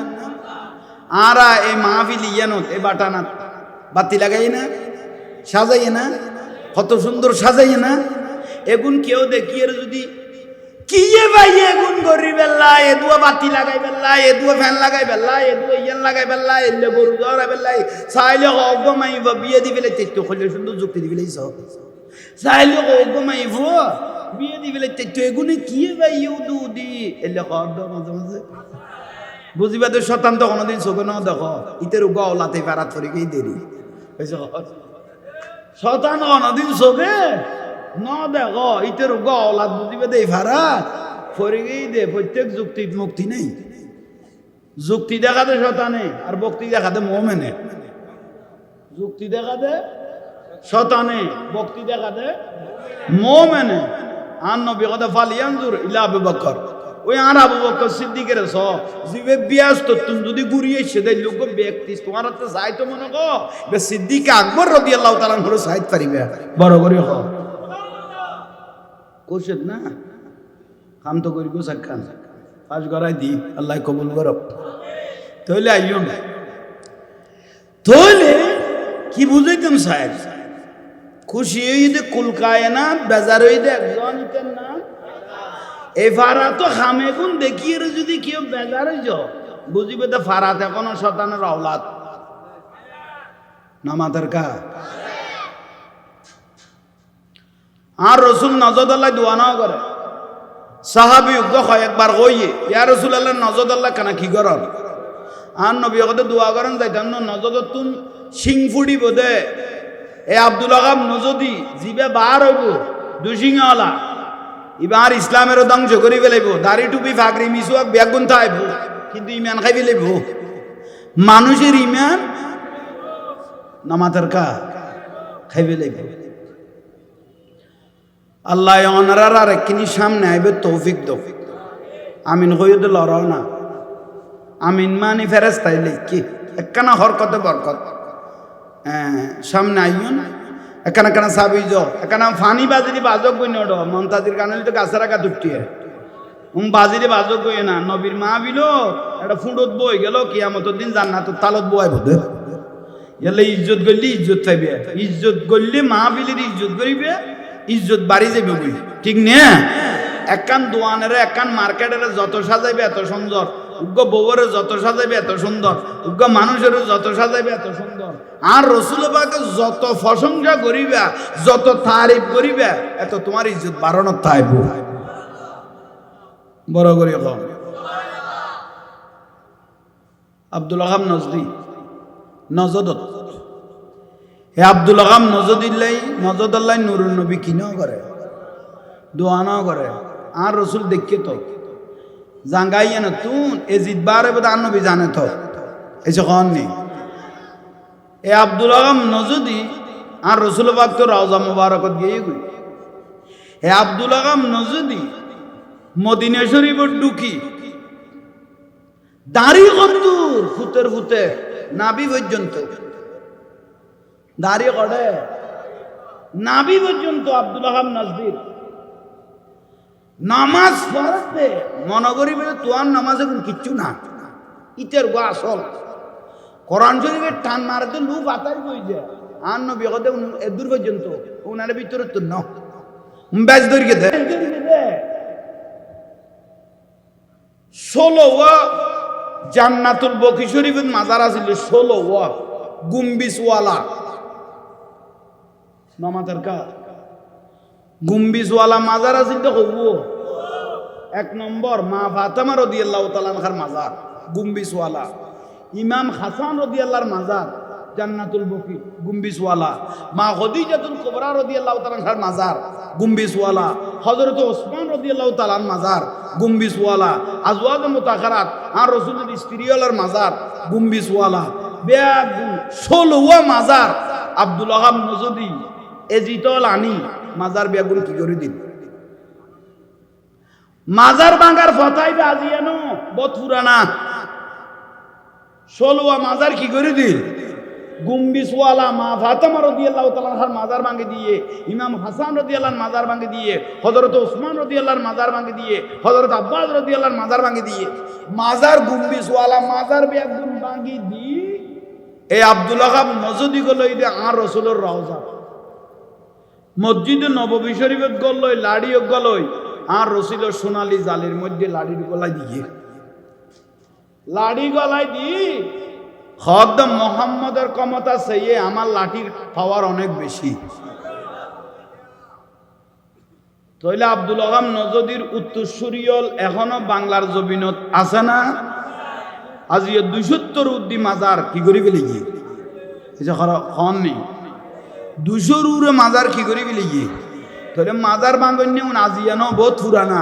আরা এই মাহফিল ইয়ানত এই বাটানাত বাতি লাগাই না সাজাই না কত সুন্দর সাজাই না এগুন কেউ দেখিয়ে যদি কিয়ে ভাই এগুন গরি বেল্লা এ দুয়া বাতি লাগাই বেল্লা এ দুয়া ফ্যান লাগাই বেল্লা এ দুয়া ইয়ান লাগাই বেল্লা এলে গরু ধরা বেল্লা চাইলে অজ্ঞ মাইব বিয়ে দি বেলে তেত্য খুলে সুন্দর যুক্তি দি বেলে চাইলে অজ্ঞ মাইব বিয়ে দি বেলে তেত্য এগুনে কিয়ে ভাই ইউ দুদি এলে অজ্ঞ মাঝে মাঝে বুঝিবা তো শতান্ত কোনোদিন চোখে ন দেখো ইতের গলাতে পারাত ফরি গেই দেরি শতান কোনোদিন চোখে ন দেখো ইতের গলাত বুঝিবা দেই ফারাত ফরি গেই দে প্রত্যেক যুক্তি মুক্তি নেই যুক্তি দেখাতে শতানে আর ভক্তি দেখাতে মোমেনে যুক্তি দেখাতে শতানে ভক্তি দেখাতে মোমেনে আর নবী কথা ফালিয়ানজুর ইলা আবু বকর ওই আর আবু বকর সিদ্দিকের জিবে ব্যস্ত তুমি যদি ঘুরিয়ে এসে দেয় লোক ব্যক্তি তোমার হাতে যাই তো মনে কো সিদ্দিক আকবর রাদিয়াল্লাহু তাআলা করে সাইড পারিবে বড় করে হ কোশেদ না কাম তো করিব সাক্ষান পাঁচ গড়াই দি আল্লাহ কবুল করব তাহলে আইও না তাহলে কি বুঝাইতাম সাহেব খুশি হইতে কুলকায় না বেজার হইতে একজন ইতেন না এই ফারা তো খামে গুণ দেখিয়ে যদি কেউ বেজার হয়ে যাও বুঝিবে তো ফারাত এখনো শতানের আওলাদ নামাজের কা আর রসুল নজরুল্লাহ দোয়ানাও করে সাহাবি একবার কইয়ে ইয়া রাসূলুল্লাহ নজরুল্লাহ কানা কি করেন আর নবী কত দোয়া করেন যাইতাম নজর তুম সিং ফুড়ি বোধে এ আব্দুল আগাম নজদি জিবে বার হইব দুশিংওয়ালা এবার ইসলামেরও ধ্বংস করে ফেলাইব দাড়ি টুপি ফাগরি মিসুয়াক ব্যাগুন থাইব কিন্তু ইমান খাই ফেলাইব মানুষের ইমান নামাজের কা খাই ফেলাইব আল্লাহ ওনারার আর একখিনি সামনে আইবে তৌফিক দাও আমিন কইতে লড়াও না আমিন মানে ফেরেশতাই লিখি একখানা হরকতে বরকত সামনে আইন এখানে সাবি যাও এখানে ফানি বাজিরি বাজক গই নড় মমতাজির কানলি তো গাছের আগা দুটিয়ে বাজিরে বাজক গই না নবীর মা বিলো এটা ফুঁড়ত বই গেল কিয়ামতের দিন জান্নাতের তালত বয় বোধে এলে ইজ্জত গড়লি ইজ্জত পাইবে ইজ্জত গড়লে মা বিলির ইজ্জত করিবে ইজ্জত বাড়ি যাবে বই ঠিক নে একখান দোয়ানের একখান মার্কেটের যত সাজাইবে এত সুন্দর উগ্র বউরে যত সাজাইবে এত সুন্দর উগ্র মানুষের যত সাজাইবে এত সুন্দর আর রসুল পাকে যত প্রশংসা করিবা যত তারিফ করিবা এত তোমার ইজ্জত বাড়ানোর থাইব বড় করে কম আব্দুল আগাম নজদি নজদত হে আব্দুল আগাম নজদিল্লাই নজদুল্লাহ নুরুন নবী কিনাও করে দোয়ানাও করে আর রসুল দেখে তো জাঙ্গাইয়া না তুন এ জিতবারে বোধ আর নবী জানে তো এসে কন নেই এ আব্দুল আগাম নজদি আর রসুল বাগ তো রওজা মুবারকত গিয়ে গই হে আব্দুল আগাম নজদি মদিনা শরীফের ঢুকি দাড়ি কদ্দুর ফুতের ফুতে নাবি পর্যন্ত দাড়ি কড়ে নাবি পর্যন্ত আব্দুল আগাম নজদির নামাজ পড়তে মনে করি বলে তোয়ার নামাজ এখন কিচ্ছু না ইতের গো আসল কোরআন শরীফের টান মারতে লু বাতাই কই যায় আর নবী কথা এদূর পর্যন্ত ওনার ভিতরে তো ন ব্যাস ধরিয়ে দে 16 ওয়া জান্নাতুল বকি শরীফের মাজার আছিল 16 ওয়া গুম্বিসওয়ালা নামাজের কাজ গুম্বিসওয়ালা মাজার আছে তো হবো। এক নম্বর মা ফাতেমা রাদিয়াল্লাহু তাআলা আনহার মাজার গুম্বিসওয়ালা, ইমাম হাসান রাদিয়াল্লাহর মাজার জান্নাতুল বকি গুম্বিসওয়ালা, মা খাদিজাতুল কুবরা রাদিয়াল্লাহু তাআলা আনহার মাজার গুম্বিসওয়ালা, হযরত ওসমান রাদিয়াল্লাহু তাআলার মাজার গুম্বিসওয়ালা, আজওয়াজ মুতাখারাত আর রাসূলের স্ত্রীওয়ালার মাজার গুম্বিসওয়ালা, বেয়াগুন 16 মাজার আব্দুল ওয়াহাব নজদি এজিতল আনি মাজার বেয়াগুন কি করে দিন মাজার ভাঙার ফতাইবে আজিয়ানো বহুত পুরানা 16 মাজার কি করে দিন গুম্বিসওয়ালা মা ফাতেমা রাদিয়াল্লাহু তাআলার মাজার ভাঙে দিয়ে, ইমাম হাসান রাদিয়াল্লাহর মাজার ভাঙে দিয়ে, হযরত ওসমান রাদিয়াল্লাহর মাজার ভাঙে দিয়ে, হযরত আব্বাস রাদিয়াল্লাহর মাজার ভাঙে দিয়ে, মাজার গুম্বিসওয়ালা মাজার বেয়াগুন ভাঙি দি এই আব্দুল ওয়াহাব নজদি গলো ইদে আর রাসূলের রওজা মসজিদে নববী শরীফত গলই লাড়িও গলই আর রসুলের সোনালী জালের মধ্যে লাড়ির গলায় দিয়ে লাড়ি গলায় দি খদ মোহাম্মদের ক্ষমতা চেয়ে আমার লাঠির পাওয়ার অনেক বেশি। তাইলে আব্দুল ওয়াহাব নজদির উত্তরসূরিয়ল এখনো বাংলার জমিনত আছে না? আজ 270 উদ্দি মাজার কি করি ফেলে গিয়ে খন নেই 200 উড়ে মাজার কি করি ফেলে গিয়ে তাহলে মাজার বাঙ্গন্য আজিয়ানো বহুত পুরানা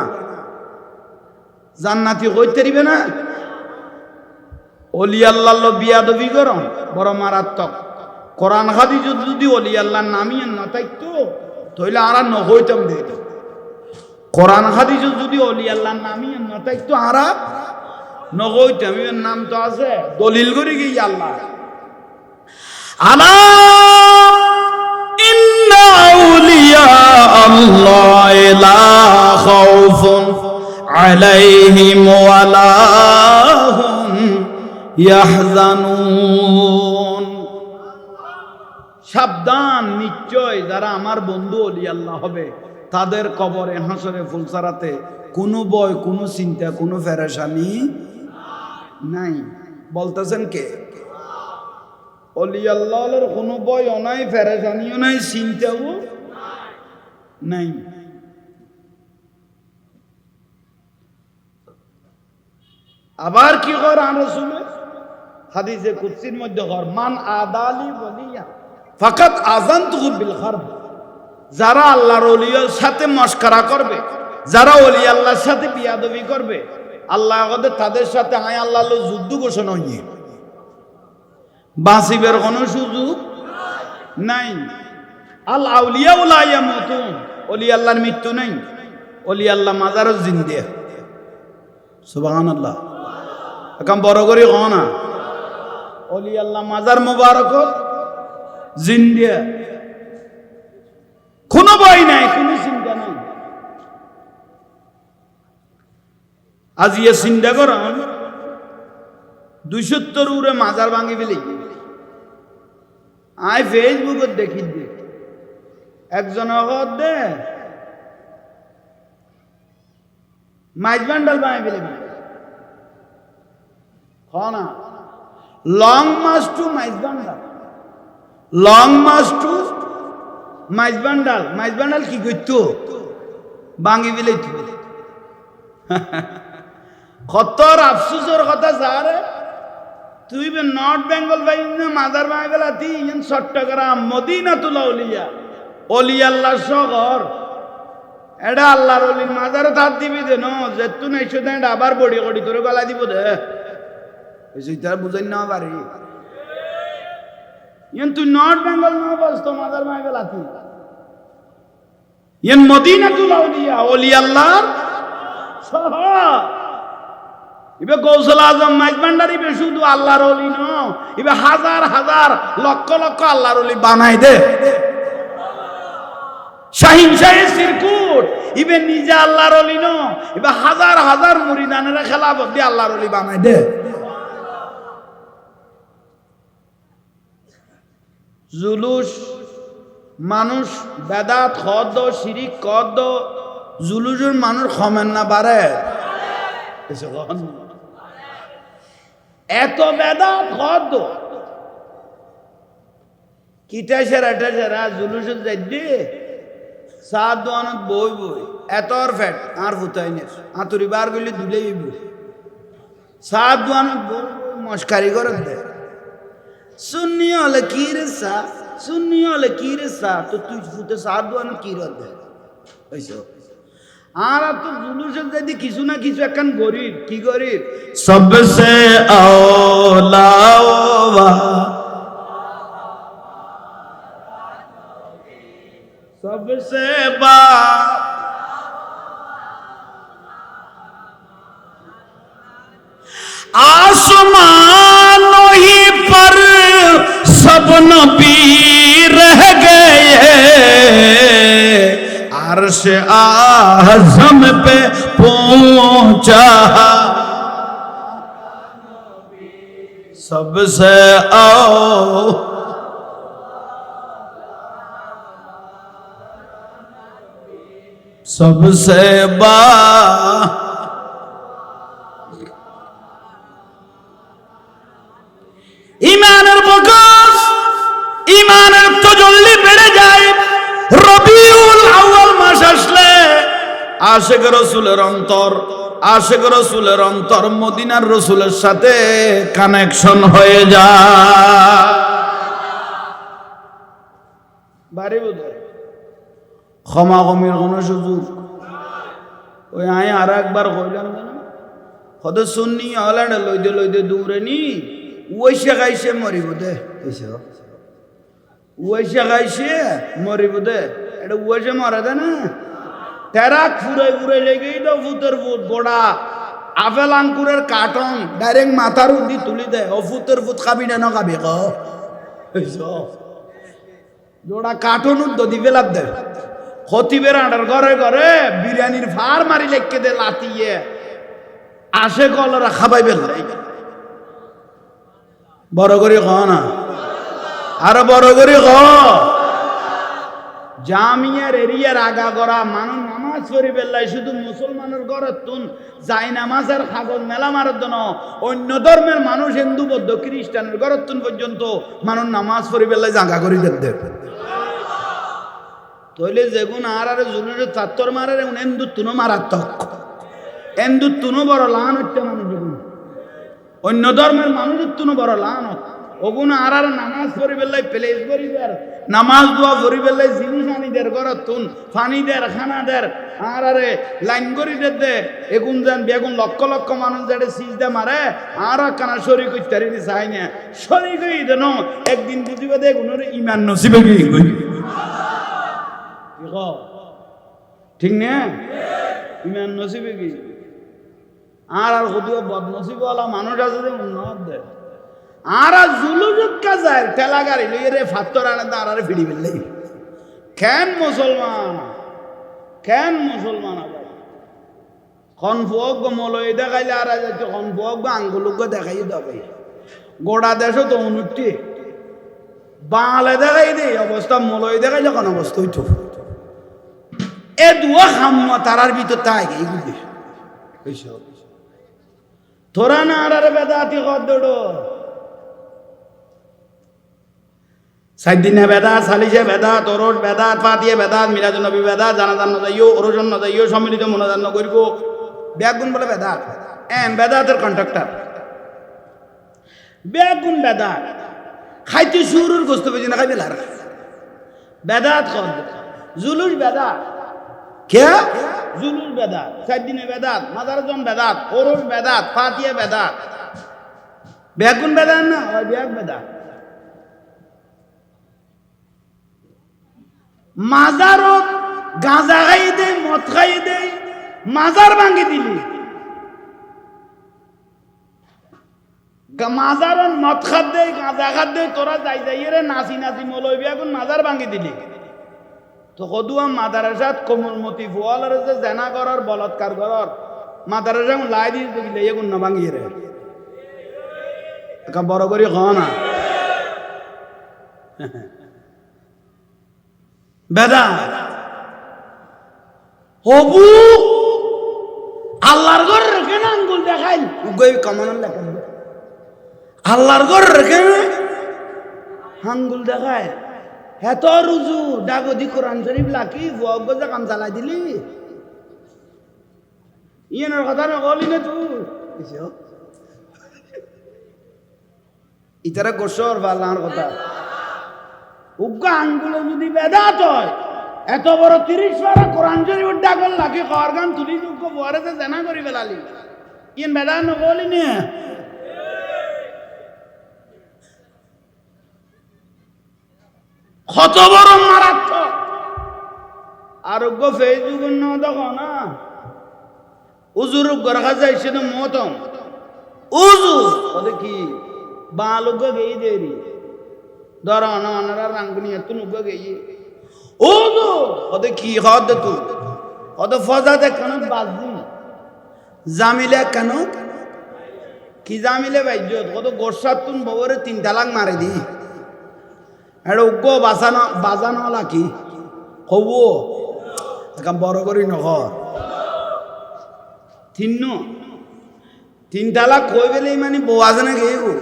জান্নাতি কইতে দিবে না। অলি আল্লাহ বিয়াদবি করন বড় মারাত্মক। কোরআন হাদিস যদি অলি আল্লাহর নামিয়ে না থাকতো তাহলে আর নহইতাম দে। কোরআন হাদিস যদি অলি আল্লাহর নামিয়ে না থাকতো আর নহইতাম। এর নাম তো আছে দলিল করে গিয়ে আল্লাহ আলা ইন্না আউলিয়া আল্লাহ লা খাউফুন আলাইহিম ওয়া লা হুম ইয়াহজানুন। সাবধান, নিশ্চয় যারা আমার বন্ধু ওলি আল্লাহ হবে তাদের কবরে হাসরে ফুলসারাতে কোনো ভয়, কোনো চিন্তা, কোনো পেরেশানি নাই। বলতেছেন কে? ওলি আল্লাহর কোনো ভয়ও নাই, পেরেশানিও নাই, চিন্তাও নাই। আবার কি কর আর রাসূল হাদিসে কুদসির মধ্যে কর মান আদালি ওলিয়া ফাকাত আযানতুহু বিল হারব। যারা আল্লাহর ওলির সাথে মশকরা করবে, যারা ওলি আল্লাহর সাথে বিয়াদবি করবে, আল্লাহ আমাদের তাদের সাথে আয় আল্লাহ যুদ্ধ ঘোষণা হইয়ে বাঁচিবের কোনো সুযোগ নাই। আল আউলিয়া লা ইয়ামুতুন, ওলি আল্লাহর মৃত্যু নাই। ওলি আল্লাহ মাজারও জিন্দে। সুবহানাল্লাহ। এখন বড় করে কও না ওলি আল্লাহ মাজার মুবারক জিন্দে, কোনো ভয় নাই, কোনো চিন্তা নাই। আজ ইয়ে চিন্তা করুন 270 উড়ে মাজার ভাঙি ফেলি। আই ফেসবুকত দেখি দে একজন দে মাইজ বান্ডাল বানাই ফেলে না লং মাস টু মাইজ বান্ডাল, লং মাস টু মাইজ বান্ডাল। মাইজ বান্ডাল কি করতো ভাঙি ফেলে কতর আফসোসের কথা যারে তুই নর্থ বেঙ্গল ভাই মাজার ভাই গেলা তুই চট্টগ্রাম মদিনাতুল আউলিয়া অলি আল্লাহ শহর এটা আল্লাহর অলির মাজারে তার দিবি দে যেতু নাই শুধু আবার বড়ি করি তোর গলা দিব দে তার বুঝাই না পারি। তুই নর্থ বেঙ্গল না বস তো মাজার ভাই গেলা তুই মদিনাতুল আউলিয়া অলি আল্লাহর শহর। ইবে গৌসুল আজম মাইজ ভান্ডার ইবে শুধু আল্লাহর ওলি ন, ইবে হাজার হাজার লক্ষ লক্ষ আল্লাহর ওলি বানাই দে। শাহিন শাহে সিরকুট ইবে নিজে আল্লাহর ওলি ন, ইবে হাজার হাজার মুরিদানেরা খেলাফত দিয়ে আল্লাহর ওলি বানাই দে। জুলুস মানুষ বেদাত খদ শিরিক কদ জুলুসের মানুষ খমেন না বাড়ে এত বেদাত খদ কিটা সেরা জুলুসে যাই দে সাত দোয়ানত বই এতর ফ্যাট আর ফুতাইনের আতুরি বার গলি দুলেই সাত দোয়ানত বই মস্কারি করে দে সুন্নি হলে কি রে সা সুন্নি হলে কি রে সা তো তুই ফুটে সাত দোয়ানত কি রে দে আর তো জুলুসে যাই কিছু না কিছু একখান গরিব কি গরিব সবসে আওলা सबसे आसमानों ही पर सब नबी रह गए अर्श आज़म पे पहुंचा सबसे सबसे ইমানের প্রকাশ ইমানের তজল্লি বেড়ে যায় রবিউল আউয়াল মাস আসলে আশিক রাসূলের অন্তর মদিনার রাসূলের সাথে কানেকশন হয়ে যায় বাড়ি বোধহয় ক্ষমাগমির কোন সুযোগ ওই আয় আর একবার কইলাম কত শুননি হলান্ড লইতে দূরে নি ওইসে খাইছে মরিব দে ওইসে খাইছে মরিব দে এটা ওইসে মরে দে না তেরা ফুরাই লেগেই তো ফুতের ফুট গোড়া আপেল আঙ্কুরের কার্টন ডাইরেক্ট মাথার উদ্দি তুলি দে ও ফুতের ফুট খাবি না খাবি গোড়া কার্টন উদ্দি পেলাপ দে খতিবের আডার ঘরে ঘরে বিরিয়ানির ফার মারি লেখকে দে লাতিয়ে আসে কলরা খাবাই বেলাই বড় করে খ না আরো বড় করে খ জামিয়ার এরিয়ার আগা করা মানুষ নামাজ পড়ি বেলাই শুধু মুসলমানের ঘরে তুন যাই নামাজের খাগল মেলা মারার জন্য অন্য ধর্মের মানুষ হিন্দু বৌদ্ধ খ্রিস্টানের ঘরে তুন পর্যন্ত মানুষ নামাজ পড়ি বেলাই জাগা করি দে তইলে যেগুন আর জুলুরে চাত্তর মারে এন্দুর তুনো মারাত্মক এন্দুর তুনো বড় লান হচ্ছে মানুষ যেগুন অন্য ধর্মের মানুষের তুনো বড় লান ওগুন আর নামাজ পড়ি বেলাই প্লেস করি দেয় নামাজ দোয়া পড়ি বেলাই জিনিস আনি দের ঘর তুন ফানি দের খানা দের আর লাইন করি দে এগুন যান বেগুন লক্ষ লক্ষ মানুষ যাতে সিজদা মারে আর কানা শরীর করতে চাই না শরীর কই দেন একদিন বুঝিবে দে এগুনের ইমান নসিবে কি ঠিক না ইমান নসিবে কি আর কদিও বদনসিবওয়ালা মানুষ আছে যে উন্নত দেয় আর জুলুজত কাজায় ঠেলা গাড়ি লইয়ে রে ফাত্তর আনে তো আর ফিরি ফেললেই কেন মুসলমান আবার কনফুক মলই দেখাইলে আর যাচ্ছে কনফুক আঙ্গুলুক দেখাই দেবে গোড়া দেশও তো উন্নতি বাংলা দেখাই দে অবস্থা মলই দেখাই যখন অবস্থা হইতো এ দুয়া হাম্মা তারার ভিতর তাই এইগুলি তোরা না আর বেদাতি কদ্দড়ো সাইদিনে বেদাত সালিশে বেদাত ওরস বেদাত ফাতিয়ে বেদাত মিলাদুন নবী বেদাত জানাজান নজাইও ওরজন নজাইও সম্মিলিত মনোজান করিব বেগুন বলে বেদাত বেদাতের কন্ট্রাক্টর বেগুন বেদাত খাইতে শুরুর গোস্ত বেজি না খাইবে লার বেদাত কদ জুলুস বেদাত কে জুলুস বেদাত সাইদিনে বেদাত মাদারজন বেদাত ওরস বেদাত ফাতিয়ে বেদাত বেগুন বেদাত না ওই বেগ বেদাত মাজারত গাঁজা খাই দে মদ খাই দে মাজার ভাঙি দিলি মাজারত মদ খাত দে গাঁজা খাত দে তোরা যাই রে নাচি মলইবি এখন মাজার ভাঙি দিলি তো কদুয়া মাদারাসাত কোমলমতি ফুয়ালার যে জেনা করার বলৎকার করার মাদারাসা লাই দিয়ে দিলে এগুন না ভাঙিয়ে রে বড় করে খ না বেদা হবু আল্লাহর ঘর রেখে না আঙ্গুল দেখাই গই কমানোর লেখা আল্লাহর ঘর রেখে আঙ্গুল দেখায় হেত রুজু ডাগদি কোরআন শরীফ লাকি ভগ গজা কাম চালাই দিলি ইয়েনের কথা নকলি না তুই ইতারা গোসর বাল্লার কথা উগ্গা আঙ্গুলে যদি বেদাত হয় এত বড় 30 পারা কোরআন শরীফ ডাগল লাকি কর গান তুলি উগ্গা বরেতে জানা করি বেলালি ইয়েন বেদাত নকলি না কত বড় মারাত্মক আরোগ্য ফেসবুক ন দেখো না উজুর গরখা যাইছে না মতম উজু ওদের কি বালুগ গেই দেরি ধর অনারা রাঙ্গুনি এত নুগ গেই উজু ওদের কি হদ তু ওদের ফজাতে কেন বাজি জামিলে কেন কি জামিলে বাইজত কত গোসাত তুন ববরে 3 তালাক মারে দি এটা উগ্গ বাজানো লাকি কব এখন বড় করি নহর 3 তালাক কই বেলে মানে বউ আছে না গেয়ে গো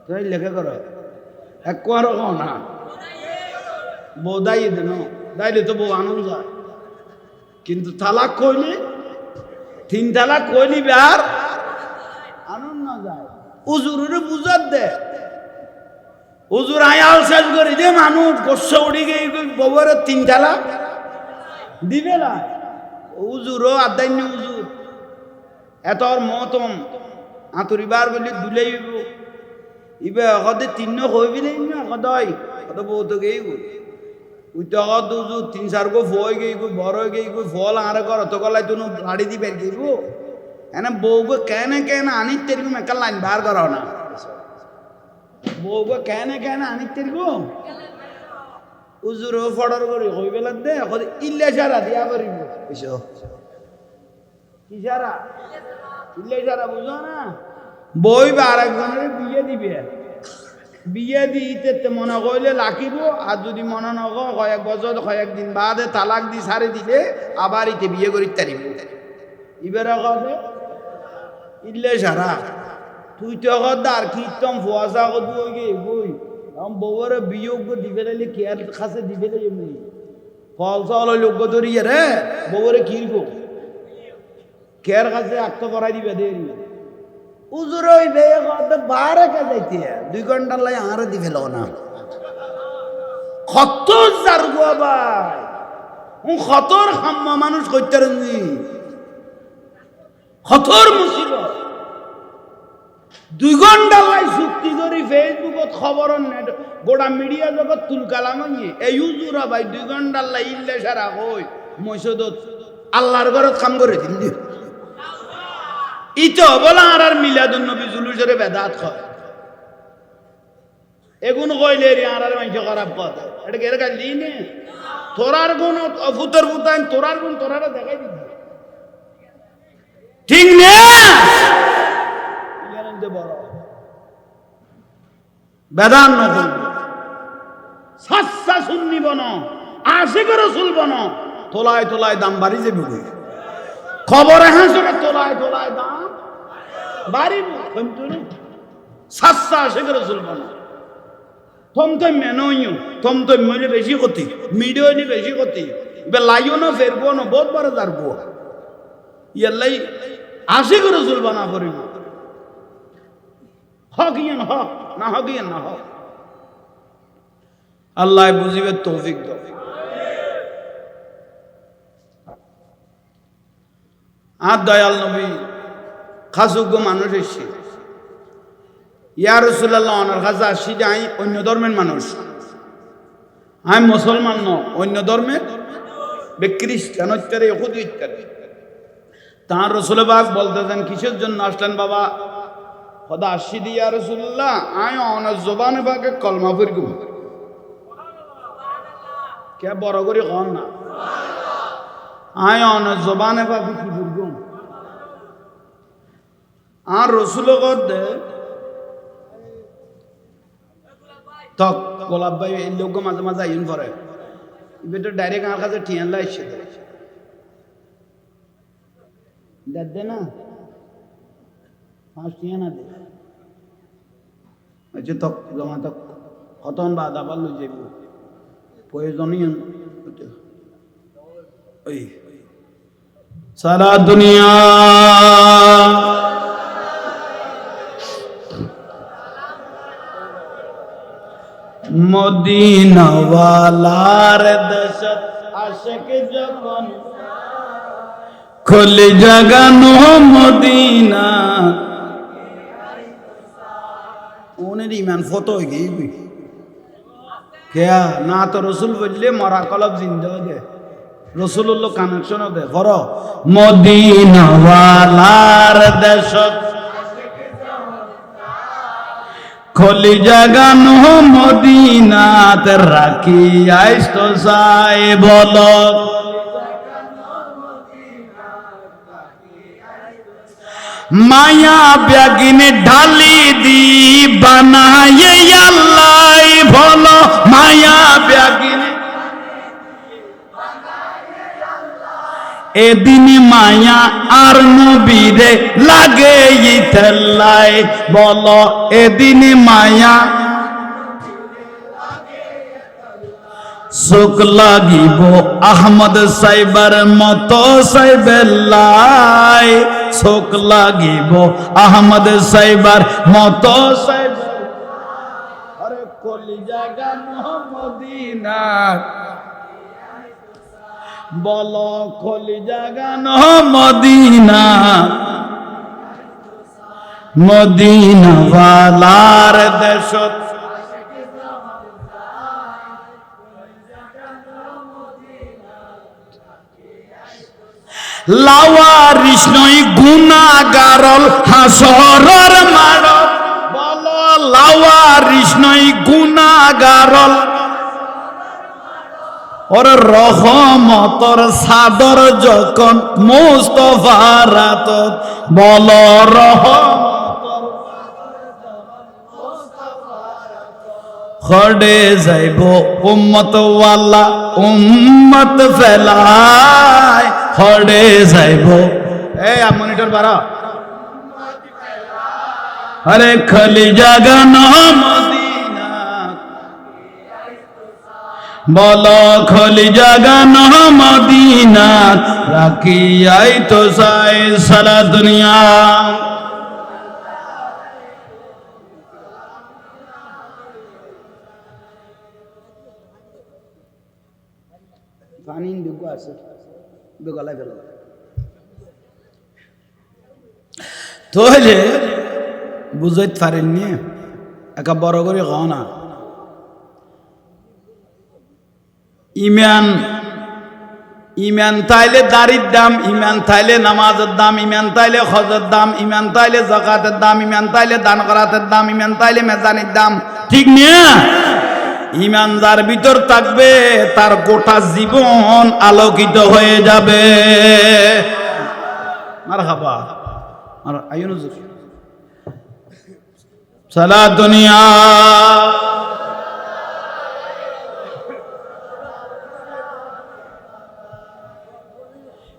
তুই লেখা কর এক কোয়ার না বউ দাইয়ে দেন দাইলে তো বউ আনন্দ যায় কিন্তু তালাক কইলে 3 তালাক কইলি আর আনন্দ না যায় উজুরে বুঝাত দে উজুর আয়াল শেষ করে যে মানুষ গোস্ব উড়ি গিয়ে গোবরের 3 তালাক দিবে না উজুরও আদান্য উজুর এত মতম আঁতরিবার বলি দুলেই ইবে হদে 3 কইবিলে না হদয় হদ বহুত গেই উইতে হদ উজুর 3-4 গো ফয় গেই বড় গেই ফল আর কর তো গলাই তুনো লাড়ি দিবে গেইব এনে বউগো কেন আনিত তেরগো মেকাল লাইন বার করো না বউগো কেন আনিত তেরগো উজুর ফডর করি হই বেলা দে এখন ইল্লে সারা দিয়া পারিব এসো কি সারা ইল্লে সারা বুঝো না বই বা আরেকজনের বিয়ে দিতে মনে কইলে লাকিব আর যদি মনে নক কয়েক বছর কয়েকদিন বাদে তালাক দি সারি দিলে আবার ইতে বিয়ে করি তারিব ইবেরা কথা ইল্লে সারা তুই তো আর কীর্তন ফুয়াশা করবি ওই গে বই বউরে বিয়োগ দিবে লাইলে কেয়ার খাসে দিবে লাই এমনি ফল চল লোক ধরিয়ে রে বউরে কিরব কেয়ার খাসে আক্ত করাই দিবে দেরি উজুর ওই বেয়ে কথা বারে কে যাইতে 2 ঘন্টার লাই আর দিবে না কত জার গো ভাই খতর খাম্মা মানুষ কইতে রঞ্জি খতর মুসিবত 2 ঘন্টা লাই চুক্তি করি ফেসবুকত খবর নেট গোটা মিডিয়া জগৎ তুলকালাম এই উজুরা ভাই 2 ঘন্টা লাই ইল্লে সারা কই মসজিদত আল্লাহর ঘরত কাম করে দিন দি ইতো বলা আর মিলাদুন নবী জুলুসের বেদাত হয় এগুন কইলে রে আর মাইজ খারাপ কথা এটা কের কাল দিনে তোরার গুণ ফুতর ফুতাইন তোরার গুণ তোরারে দেখাই দিবি ঠিক না ইয়ানতে বড় বেদান নকল সাচ্চা সুন্নি বন আশিক রাসূল বন তোলায় তোলায় দাম বাড়ি যাবে খবরে হাসরে তোলায় তোলায় দাম বাড়ি কিন্তু সাচ্চা আশিক রাসূল বন থমথম মেনইও থমথম মইলে বেশি ক্ষতি মিডিয়া নি বেশি ক্ষতি বে লাইও না ফেরবো না বহুত বড় দারবো ইয়াল্লাই আশিক রাসূল বানা করিব হক ইয়ান হক না হক ইয়ান না হক আল্লাহ বুঝিবে তৌফিক দাও আর দয়াল নবী খাসুগ্য মানুষ এসে ইয়া রাসূলুল্লাহ ওনার কাছে আসি যে আমি অন্য ধর্মের মানুষ আমি মুসলমান ন অন্য ধর্মের খ্রিস্টান ইত্যাদি ইহুদি ইত্যাদি তাঁর রাসূল পাক বলতেছেন কিসের জন্য আসলেন বাবা খোদা আসি দি ইয়া রাসূলুল্লাহ আমি ওনার জবানে পাকে কলমা পড়ব কে বড় করে কন না আমি ওনার জবানে পাকে কি পড়ব আর রাসূল কদে তক গোলাপ ভাই এই লোক মাঝে মাঝে আইন পরে বেটা ডাইরেক্ট আমার কাছে ঠিয়ান লাইছে দে না 5 না দে যে তক জমা তক কতন বাদ আবার লই যাইব প্রয়োজনীয় ওই সারা দুনিয়া মদিনাওয়ালার দেশত আশিক যখন খোলে জাগানো মদিনা ওনের ইমান ফত হয়ে গিয়ে কেয়া না তো রসুল বললে মরা কলব জিন্দা দে রসুল্লাহ কানেকশন দে ফর মদিনাওয়ালার দেশত খোলি জাগানো মদিনাত রাখি আইস তো সাই বল মায়া ব্যাগিনে ঢালি দি বানায়ে আল্লাহ ভল মায়া ব্যাগিনে এদিন মায়া আর নবীরে লাগে ইতেল্লাই বল এদিন মায়া শোক লাগিব আহমদ সাইবার মতো সাইবেল্লাই শোক লাগিব আহমদ সাইবার মতো সাইবার আরে কলিজা গানো মদিনা বল কলিজা গানো মদিনা মদিনাওয়ালার দেশত লাওয়ারিস নই গুনাহগারল হাসরের মাঠ বল লাওয়ারিস নই গুনাহগারল ওর রহমতর সাদর যখন মুস্তাফার রাতত বল রহমতর খড়ে যাইব উম্মত ওয়ালা উম্মত ফেলায় খড়ে যাইব এই মনিটর বাড়া আরে খলি জাগানো মদিনা বল খলি জাগানো মদিনা রাখি আই তো সাই সারা দুনিয়া পানি দুগো আছে দুগলা গেল তো হলে বুঝাইতে পারেননি একা বড় করে খাও না ইমান ইমান তাইলে দাড়ির দাম ইমান তাইলে নামাজের দাম ইমান তাইলে হজের দাম ইমান তাইলে যাকাতের দাম ইমান তাইলে দান করাতের দাম ইমান তাইলে মেজানির দাম ঠিক না ইমান যার ভিতর থাকবে তার গোটা জীবন আলোকিত হয়ে যাবে মারহাবা আর আইয়ুন হুজুর সালাত দুনিয়া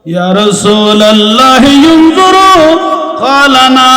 ইয়া রাসূলুল্লাহ ইনজুরু ক্বালানা